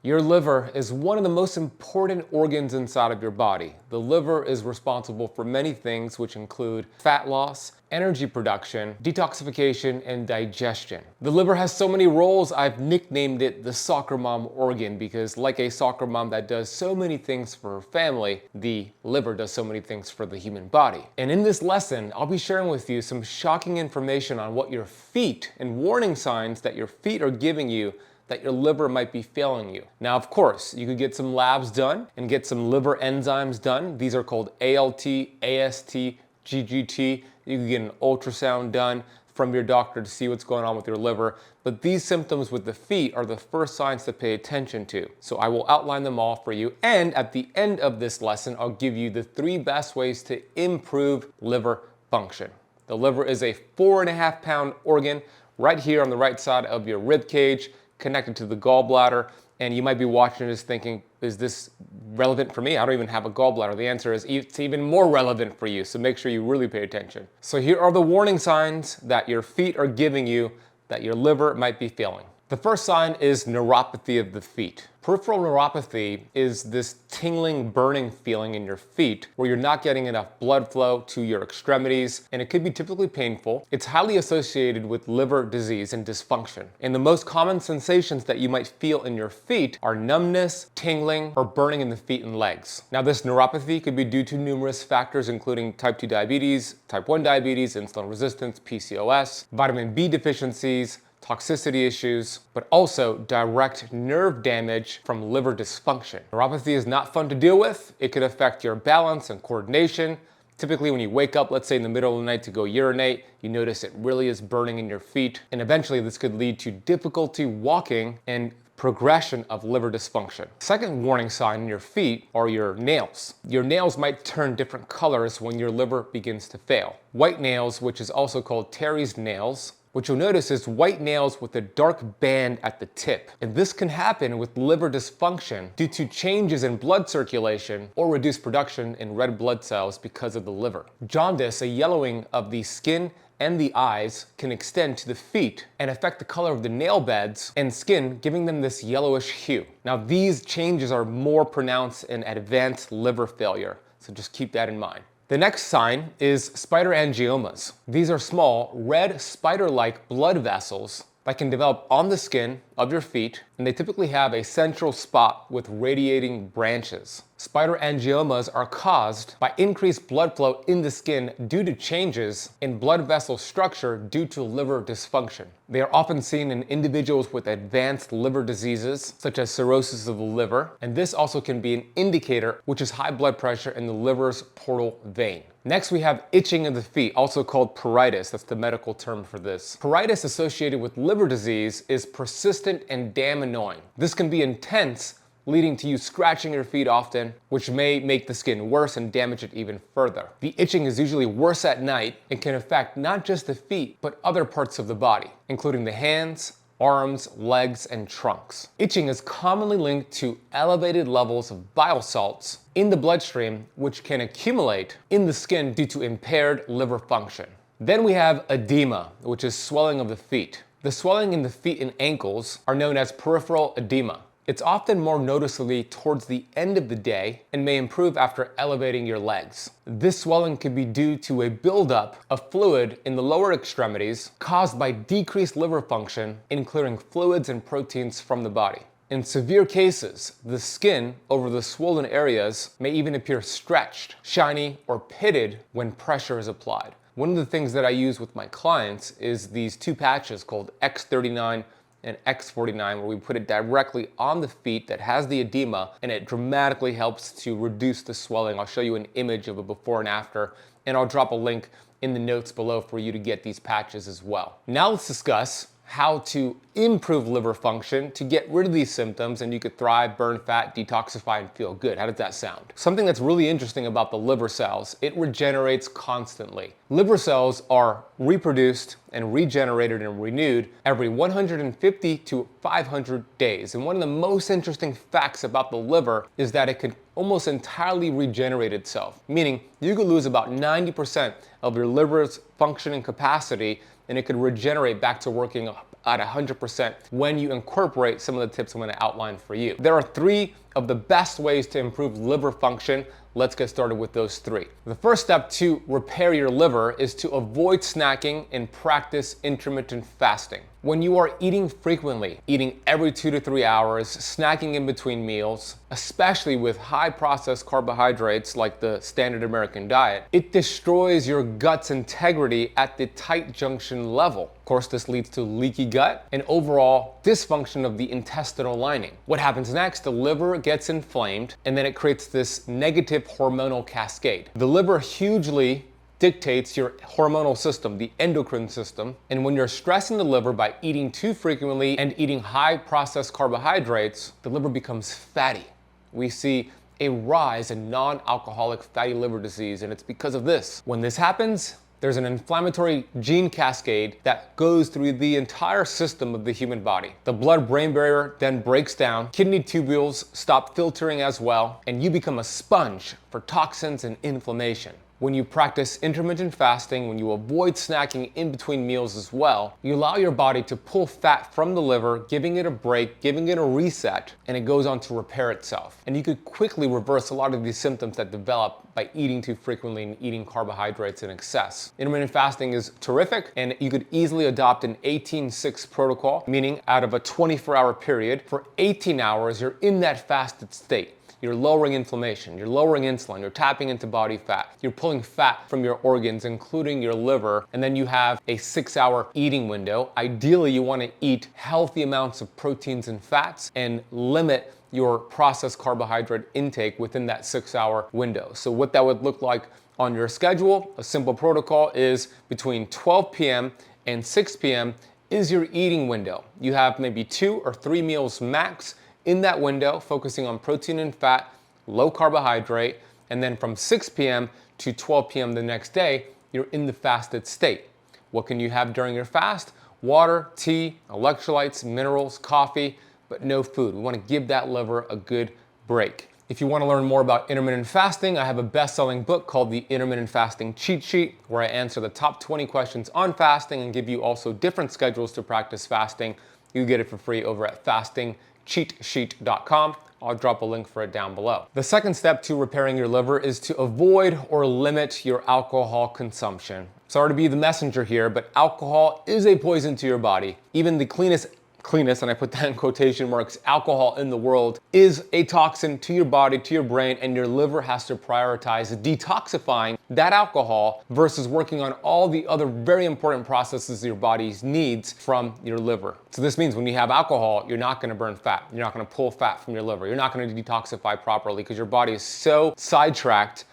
Your liver is one of the most important organs inside of your body. The liver is responsible for many things, which include fat loss, energy production, detoxification, and digestion. The liver has so many roles, I've nicknamed it the soccer mom organ because, like a soccer mom that does so many things for her family, the liver does so many things for the human body. And in this lesson, I'll be sharing with you some shocking information on what your feet and warning signs that your feet are giving you that your liver might be failing you. Now, of course, you could get some labs done and get some liver enzymes done. These are called ALT, AST, GGT. You can get an ultrasound done from your doctor to see what's going on with your liver. But these symptoms with the feet are the first signs to pay attention to. So I will outline them all for you. And at the end of this lesson, I'll give you the 3 best ways to improve liver function. The liver is a 4.5-pound organ right here on the right side of your rib cage, connected to the gallbladder, and you might be watching this thinking, is this relevant for me? I don't even have a gallbladder. The answer is it's even more relevant for you, so make sure you really pay attention. So here are the warning signs that your feet are giving you that your liver might be failing. The first sign is neuropathy of the feet. Peripheral neuropathy is this tingling, burning feeling in your feet where you're not getting enough blood flow to your extremities, and it could be typically painful. It's highly associated with liver disease and dysfunction. And the most common sensations that you might feel in your feet are numbness, tingling, or burning in the feet and legs. Now, this neuropathy could be due to numerous factors, including type 2 diabetes, type 1 diabetes, insulin resistance, PCOS, vitamin B deficiencies, toxicity issues, but also direct nerve damage from liver dysfunction. Neuropathy is not fun to deal with. It could affect your balance and coordination. Typically when you wake up, let's say in the middle of the night to go urinate, you notice it really is burning in your feet. And eventually this could lead to difficulty walking and progression of liver dysfunction. Second warning sign in your feet are your nails. Your nails might turn different colors when your liver begins to fail. White nails, which is also called Terry's nails, what you'll notice is white nails with a dark band at the tip. And this can happen with liver dysfunction due to changes in blood circulation or reduced production in red blood cells because of the liver. Jaundice, a yellowing of the skin and the eyes, can extend to the feet and affect the color of the nail beds and skin, giving them this yellowish hue. Now, these changes are more pronounced in advanced liver failure, so just keep that in mind. The next sign is spider angiomas. These are small, red spider-like blood vessels that can develop on the skin of your feet, and they typically have a central spot with radiating branches. Spider angiomas are caused by increased blood flow in the skin due to changes in blood vessel structure due to liver dysfunction. They are often seen in individuals with advanced liver diseases, such as cirrhosis of the liver, and this also can be an indicator, which is high blood pressure in the liver's portal vein. Next, we have itching of the feet, also called pruritus. That's the medical term for this. Pruritus associated with liver disease is persistent and damn annoying. This can be intense, leading to you scratching your feet often, which may make the skin worse and damage it even further. The itching is usually worse at night and can affect not just the feet, but other parts of the body, including the hands, arms, legs, and trunks. Itching is commonly linked to elevated levels of bile salts in the bloodstream, which can accumulate in the skin due to impaired liver function. Then we have edema, which is swelling of the feet. The swelling in the feet and ankles are known as peripheral edema. It's often more noticeably towards the end of the day and may improve after elevating your legs. This swelling could be due to a buildup of fluid in the lower extremities caused by decreased liver function in clearing fluids and proteins from the body. In severe cases, the skin over the swollen areas may even appear stretched, shiny, or pitted when pressure is applied. One of the things that I use with my clients is these 2 patches called X39 and X49, where we put it directly on the feet that has the edema, and it dramatically helps to reduce the swelling. I'll show you an image of a before and after, and I'll drop a link in the notes below for you to get these patches as well. Now let's discuss how to improve liver function to get rid of these symptoms and you could thrive, burn fat, detoxify, and feel good. How does that sound? Something that's really interesting about the liver cells, it regenerates constantly. Liver cells are reproduced and regenerated and renewed every 150 to 500 days. And one of the most interesting facts about the liver is that it can almost entirely regenerate itself, meaning you could lose about 90% of your liver's functioning capacity and it could regenerate back to working at 100% when you incorporate some of the tips I'm going to outline for you. There are 3 of the best ways to improve liver function. Let's get started with those 3. The first step to repair your liver is to avoid snacking and practice intermittent fasting. When you are eating frequently, eating every 2 to 3 hours, snacking in between meals, especially with high processed carbohydrates like the standard American diet, it destroys your gut's integrity at the tight junction level. Of course, this leads to leaky gut and overall dysfunction of the intestinal lining. What happens next? The liver gets inflamed and then it creates this negative hormonal cascade. The liver hugely dictates your hormonal system, the endocrine system. And when you're stressing the liver by eating too frequently and eating high processed carbohydrates, the liver becomes fatty. We see a rise in non-alcoholic fatty liver disease, and it's because of this. When this happens, there's an inflammatory gene cascade that goes through the entire system of the human body. The blood-brain barrier then breaks down, kidney tubules stop filtering as well, and you become a sponge for toxins and inflammation. When you practice intermittent fasting, when you avoid snacking in between meals as well, you allow your body to pull fat from the liver, giving it a break, giving it a reset, and it goes on to repair itself. And you could quickly reverse a lot of these symptoms that develop by eating too frequently and eating carbohydrates in excess. Intermittent fasting is terrific, and you could easily adopt an 18-6 protocol, meaning out of a 24-hour period, for 18 hours, you're in that fasted state. You're lowering inflammation, you're lowering insulin, you're tapping into body fat, you're pulling fat from your organs, including your liver, and then you have a 6-hour eating window. Ideally, you want to eat healthy amounts of proteins and fats and limit your processed carbohydrate intake within that 6-hour window. So what that would look like on your schedule, a simple protocol is between 12 p.m. and 6 p.m. is your eating window. You have maybe 2 or 3 meals max in that window, focusing on protein and fat, low carbohydrate, and then from 6 p.m. to 12 p.m. the next day, you're in the fasted state. What can you have during your fast? Water, tea, electrolytes, minerals, coffee, but no food. We want to give that liver a good break. If you want to learn more about intermittent fasting, I have a best-selling book called The Intermittent Fasting Cheat Sheet, where I answer the top 20 questions on fasting and give you also different schedules to practice fasting. You get it for free over at fastingcheatsheet.com. I'll drop a link for it down below. The second step to repairing your liver is to avoid or limit your alcohol consumption. Sorry to be the messenger here, but alcohol is a poison to your body. Even the cleanest, and I put that in quotation marks, alcohol in the world is a toxin to your body, to your brain, and your liver has to prioritize detoxifying that alcohol versus working on all the other very important processes your body needs from your liver. So this means when you have alcohol, you're not gonna burn fat. You're not gonna pull fat from your liver. You're not gonna detoxify properly because your body is so sidetracked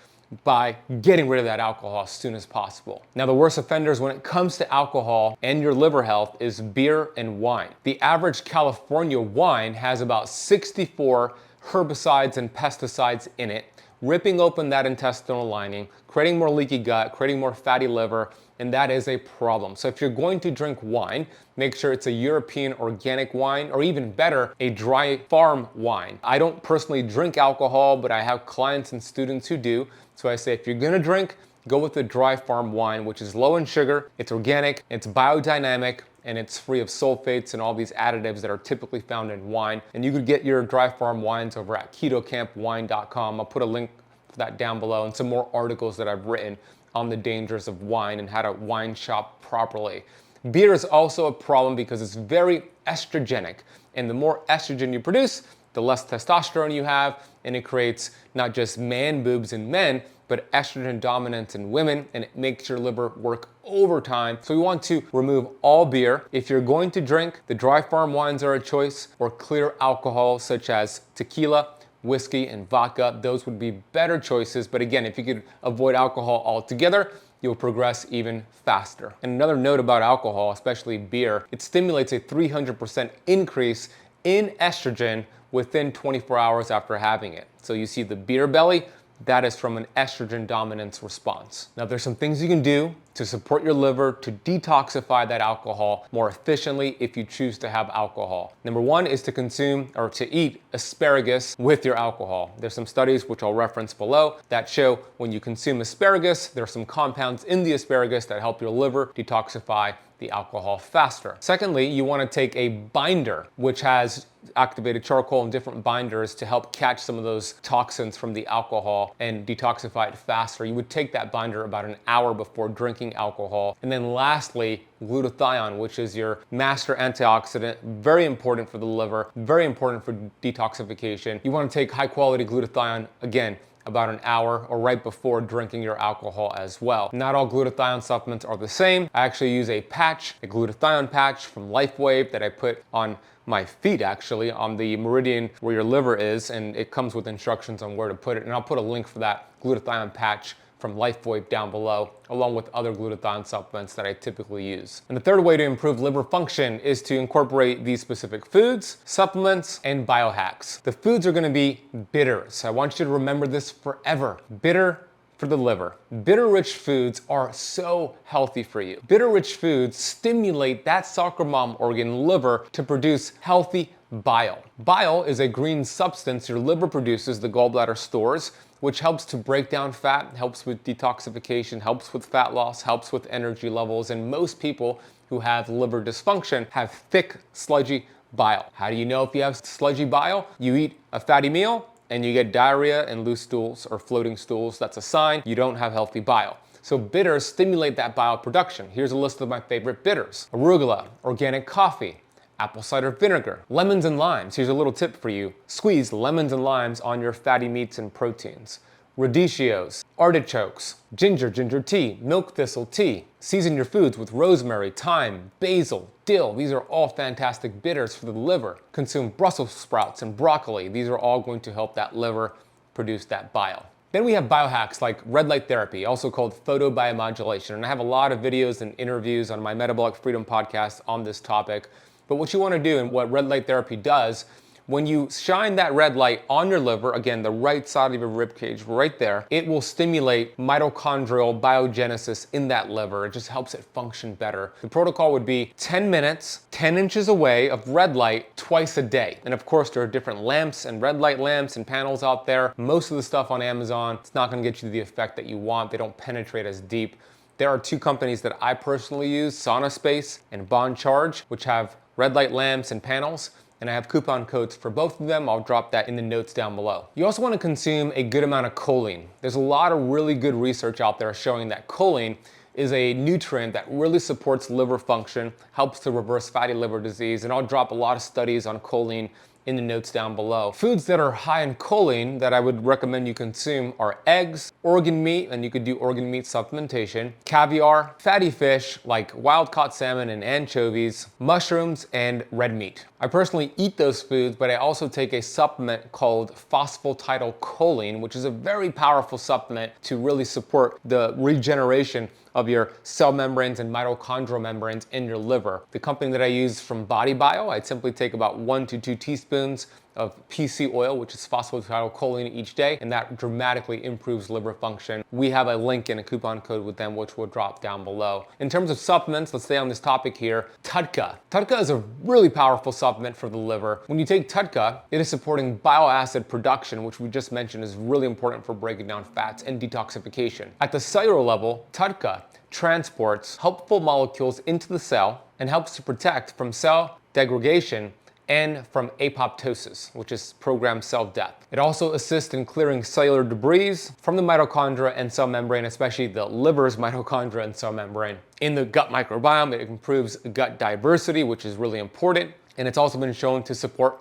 by getting rid of that alcohol as soon as possible. Now, the worst offenders when it comes to alcohol and your liver health is beer and wine. The average California wine has about 64 herbicides and pesticides in it, ripping open that intestinal lining, creating more leaky gut, creating more fatty liver, and that is a problem. So if you're going to drink wine, make sure it's a European organic wine, or even better, a dry farm wine. I don't personally drink alcohol, but I have clients and students who do. So I say, if you're gonna drink, go with the dry farm wine, which is low in sugar, it's organic, it's biodynamic, and it's free of sulfates and all these additives that are typically found in wine. And you could get your dry farm wines over at ketocampwine.com. I'll put a link for that down below and some more articles that I've written on the dangers of wine and how to wine shop properly. Beer is also a problem because it's very estrogenic, and the more estrogen you produce, the less testosterone you have, and it creates not just man boobs in men, but estrogen dominance in women, and it makes your liver work overtime. So we want to remove all beer. If you're going to drink, the dry farm wines are a choice, or clear alcohol such as tequila, whiskey, and vodka. Those would be better choices. But again, if you could avoid alcohol altogether, you'll progress even faster. And another note about alcohol, especially beer, it stimulates a 300% increase in estrogen within 24 hours after having it. So you see the beer belly, that is from an estrogen dominance response. Now there's some things you can do to support your liver to detoxify that alcohol more efficiently if you choose to have alcohol. Number one is to consume or to eat asparagus with your alcohol. There's some studies which I'll reference below that show when you consume asparagus, there are some compounds in the asparagus that help your liver detoxify the alcohol faster. Secondly, you want to take a binder, which has activated charcoal and different binders to help catch some of those toxins from the alcohol and detoxify it faster. You would take that binder about an hour before drinking alcohol. And then lastly, glutathione, which is your master antioxidant, very important for the liver, very important for detoxification. You want to take high quality glutathione, again, about an hour or right before drinking your alcohol as well. Not all glutathione supplements are the same. I actually use a patch, a glutathione patch from LifeWave that I put on my feet, actually, on the meridian where your liver is, and it comes with instructions on where to put it. And I'll put a link for that glutathione patch from LifeWave down below, along with other glutathione supplements that I typically use. And the third way to improve liver function is to incorporate these specific foods, supplements, and biohacks. The foods are gonna be bitters. I want you to remember this forever. Bitter for the liver. Bitter-rich foods are so healthy for you. Bitter-rich foods stimulate that soccer mom organ, liver, to produce healthy bile. Bile is a green substance your liver produces, the gallbladder stores, which helps to break down fat, helps with detoxification, helps with fat loss, helps with energy levels, and most people who have liver dysfunction have thick, sludgy bile. How do you know if you have sludgy bile? You eat a fatty meal and you get diarrhea and loose stools or floating stools. That's a sign you don't have healthy bile. So bitters stimulate that bile production. Here's a list of my favorite bitters: arugula, organic coffee, apple cider vinegar, lemons and limes. Here's a little tip for you: squeeze lemons and limes on your fatty meats and proteins. Radicchios, artichokes, ginger tea, milk thistle tea. Season your foods with rosemary, thyme, basil, dill. These are all fantastic bitters for the liver. Consume Brussels sprouts and broccoli. These are all going to help that liver produce that bile. Then we have biohacks like red light therapy, also called photobiomodulation. And I have a lot of videos and interviews on my Metabolic Freedom podcast on this topic. But what you want to do and what red light therapy does, when you shine that red light on your liver, again, the right side of your rib cage right there, it will stimulate mitochondrial biogenesis in that liver. It just helps it function better. The protocol would be 10 minutes, 10 inches away of red light twice a day. And of course, there are different lamps and red light lamps and panels out there. Most of the stuff on Amazon, it's not going to get you the effect that you want. They don't penetrate as deep. There are two companies that I personally use, SaunaSpace and Bond Charge, which have red light lamps and panels, and I have coupon codes for both of them. I'll drop that in the notes down below. You also want to consume a good amount of choline. There's a lot of really good research out there showing that choline is a nutrient that really supports liver function, helps to reverse fatty liver disease, and I'll drop a lot of studies on choline in the notes down below. Foods that are high in choline that I would recommend you consume are eggs, organ meat, and you could do organ meat supplementation, caviar, fatty fish like wild-caught salmon and anchovies, mushrooms, and red meat. I personally eat those foods, but I also take a supplement called phosphatidylcholine, which is a very powerful supplement to really support the regeneration of your cell membranes and mitochondrial membranes in your liver. The company that I use from BodyBio, I simply take about 1 to 2 teaspoons of PC oil, which is phosphatidylcholine, each day, and that dramatically improves liver function. We have a link and a coupon code with them, which will drop down below. In terms of supplements, let's stay on this topic here. TUDCA. TUDCA is a really powerful supplement for the liver. When you take TUDCA, it is supporting bile acid production, which we just mentioned is really important for breaking down fats and detoxification. At the cellular level, TUDCA transports helpful molecules into the cell and helps to protect from cell degradation and from apoptosis, which is programmed cell death. It also assists in clearing cellular debris from the mitochondria and cell membrane, especially the liver's mitochondria and cell membrane. In the gut microbiome, it improves gut diversity, which is really important, and it's also been shown to support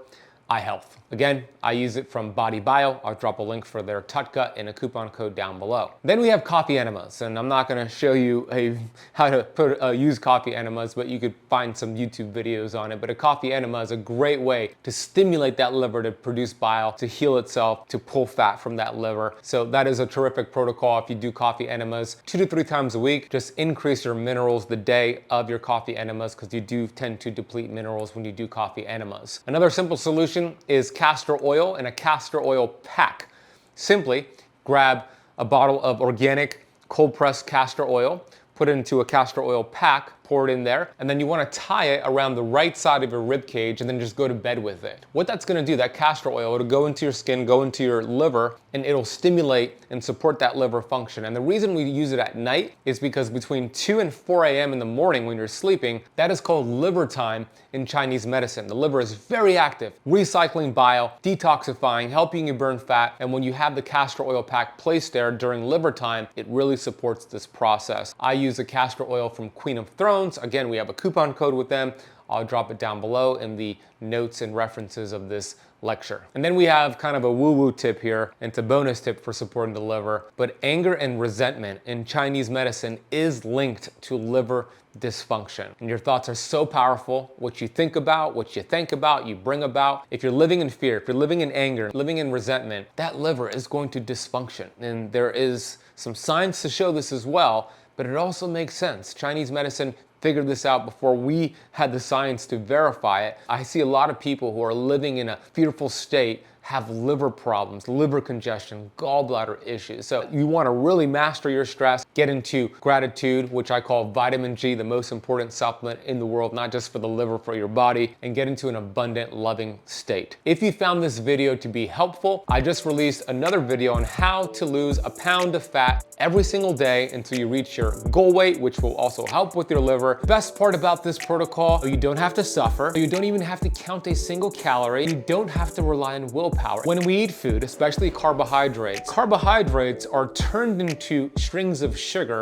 eye health. Again, I use it from BodyBio. I'll drop a link for their TUDCA and a coupon code down below. Then we have coffee enemas, and I'm not gonna show you how to use coffee enemas, but you could find some YouTube videos on it. But a coffee enema is a great way to stimulate that liver to produce bile, to heal itself, to pull fat from that liver. So that is a terrific protocol if you do coffee enemas 2 to 3 times a week. Just increase your minerals the day of your coffee enemas, because you do tend to deplete minerals when you do coffee enemas. Another simple solution is castor oil and a castor oil pack. Simply grab a bottle of organic cold pressed castor oil, put it into a castor oil pack, pour it in there, and then you want to tie it around the right side of your rib cage and then just go to bed with it. What that's going to do, that castor oil, it'll go into your skin, go into your liver, and it'll stimulate and support that liver function. And the reason we use it at night is because between 2 and 4 a.m. in the morning when you're sleeping, that is called liver time in Chinese medicine. The liver is very active, recycling bile, detoxifying, helping you burn fat, and when you have the castor oil pack placed there during liver time, it really supports this process. I use the castor oil from Queen of Thrones. Again, we have a coupon code with them. I'll drop it down below in the notes and references of this lecture. And then we have kind of a woo-woo tip here, and it's a bonus tip for supporting the liver. But anger and resentment in Chinese medicine is linked to liver dysfunction. And your thoughts are so powerful. What you think about, what you think about, you bring about. If you're living in fear, if you're living in anger, living in resentment, that liver is going to dysfunction. And there is some science to show this as well, but it also makes sense. Chinese medicine figured this out before we had the science to verify it. I see a lot of people who are living in a fearful state have liver problems, liver congestion, gallbladder issues. So you want to really master your stress, get into gratitude, which I call vitamin G, the most important supplement in the world, not just for the liver, for your body, and get into an abundant, loving state. If you found this video to be helpful, I just released another video on how to lose a pound of fat every single day until you reach your goal weight, which will also help with your liver. Best part about this protocol, you don't have to suffer. You don't even have to count a single calorie. You don't have to rely on willpower. When we eat food, especially carbohydrates are turned into strings of sugar